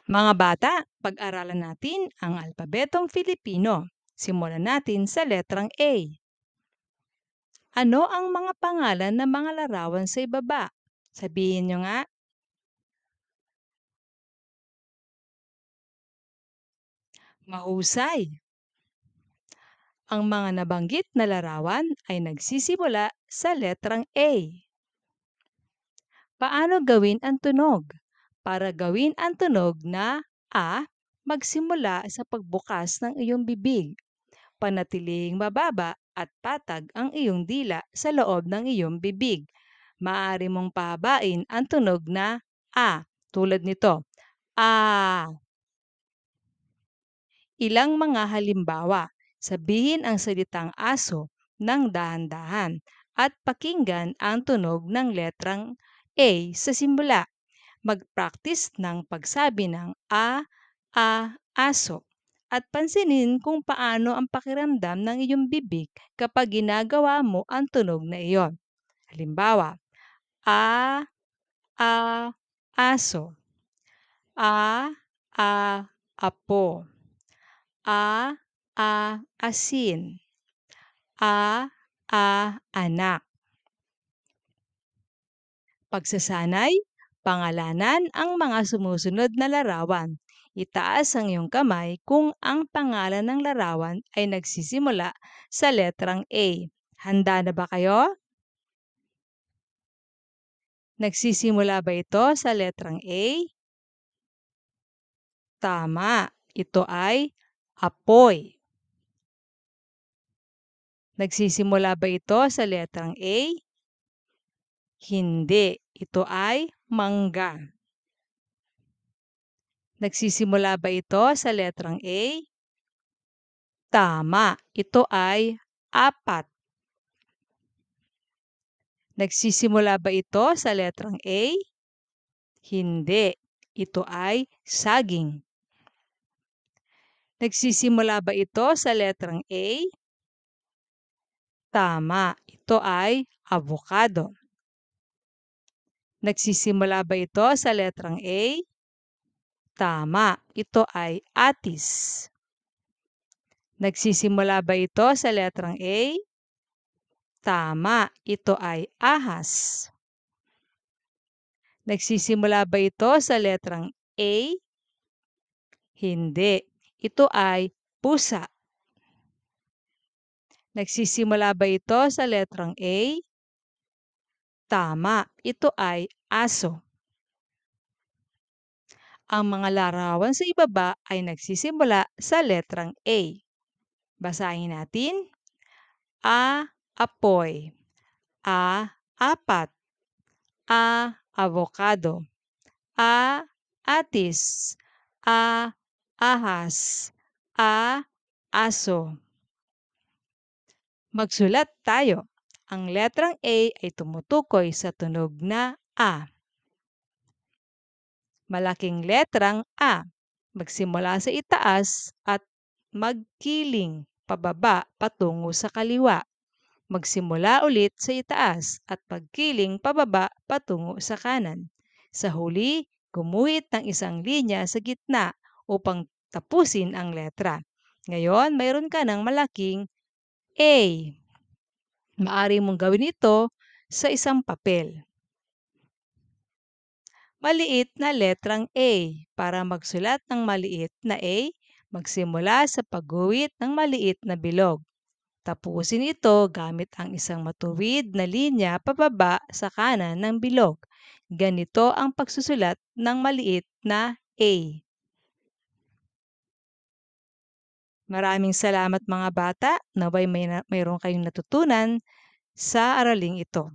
Mga bata, pag-aralan natin ang alpabetong Filipino. Simulan natin sa letrang A. Ano ang mga pangalan ng mga larawan sa ibaba? Sabihin nyo nga. Mahusay. Ang mga nabanggit na larawan ay nagsisimula sa letrang A. Paano gawin ang tunog? Para gawin ang tunog na A, magsimula sa pagbukas ng iyong bibig. Panatiling mababa at patag ang iyong dila sa loob ng iyong bibig. Maaari mong pahabain ang tunog na A, tulad nito. A. Ilang mga halimbawa. Sabihin ang salitang aso ng dahan-dahan at pakinggan ang tunog ng letrang A sa simula. Mag-practice ng pagsabi ng aso at pansinin kung paano ang pakiramdam ng iyong bibig kapag ginagawa mo ang tunog na iyon. Halimbawa, a, a, aso, a, apo, a, asin, a, anak. Pagsasanay, pangalanan ang mga sumusunod na larawan. Itaas ang iyong kamay kung ang pangalan ng larawan ay nagsisimula sa letrang A. Handa na ba kayo? Nagsisimula ba ito sa letrang A? Tama, ito ay apoy. Nagsisimula ba ito sa letrang A? Hindi, ito ay mangga. Nagsisimula ba ito sa letrang A? Tama, ito ay apat. Nagsisimula ba ito sa letrang A? Hindi, ito ay saging. Nagsisimula ba ito sa letrang A? Tama, ito ay avocado. Nagsisimula ba ito sa letrang A? Tama, ito ay atis. Nagsisimula ba ito sa letrang A? Tama, ito ay ahas. Nagsisimula ba ito sa letrang A? Hindi, ito ay pusa. Nagsisimula ba ito sa letrang A? Tama, ito ay aso. Ang mga larawan sa ibaba ay nagsisimula sa letrang A. Basahin natin. A, apoy. A, apat. A, avocado. A, atis. A, ahas. A, aso. Magsulat tayo. Ang letrang A ay tumutukoy sa tunog na A. Malaking letrang A. Magsimula sa itaas at magkiling pababa patungo sa kaliwa. Magsimula ulit sa itaas at pagkiling pababa patungo sa kanan. Sa huli, gumuhit ng isang linya sa gitna upang tapusin ang letra. Ngayon, mayroon ka ng malaking A. Maaari mong gawin ito sa isang papel. Maliit na letrang A. Para magsulat ng maliit na A, magsimula sa pagguhit ng maliit na bilog. Tapusin ito gamit ang isang matuwid na linya pababa sa kanan ng bilog. Ganito ang pagsusulat ng maliit na A. Maraming salamat mga bata. Naway mayroon kayong natutunan sa araling ito.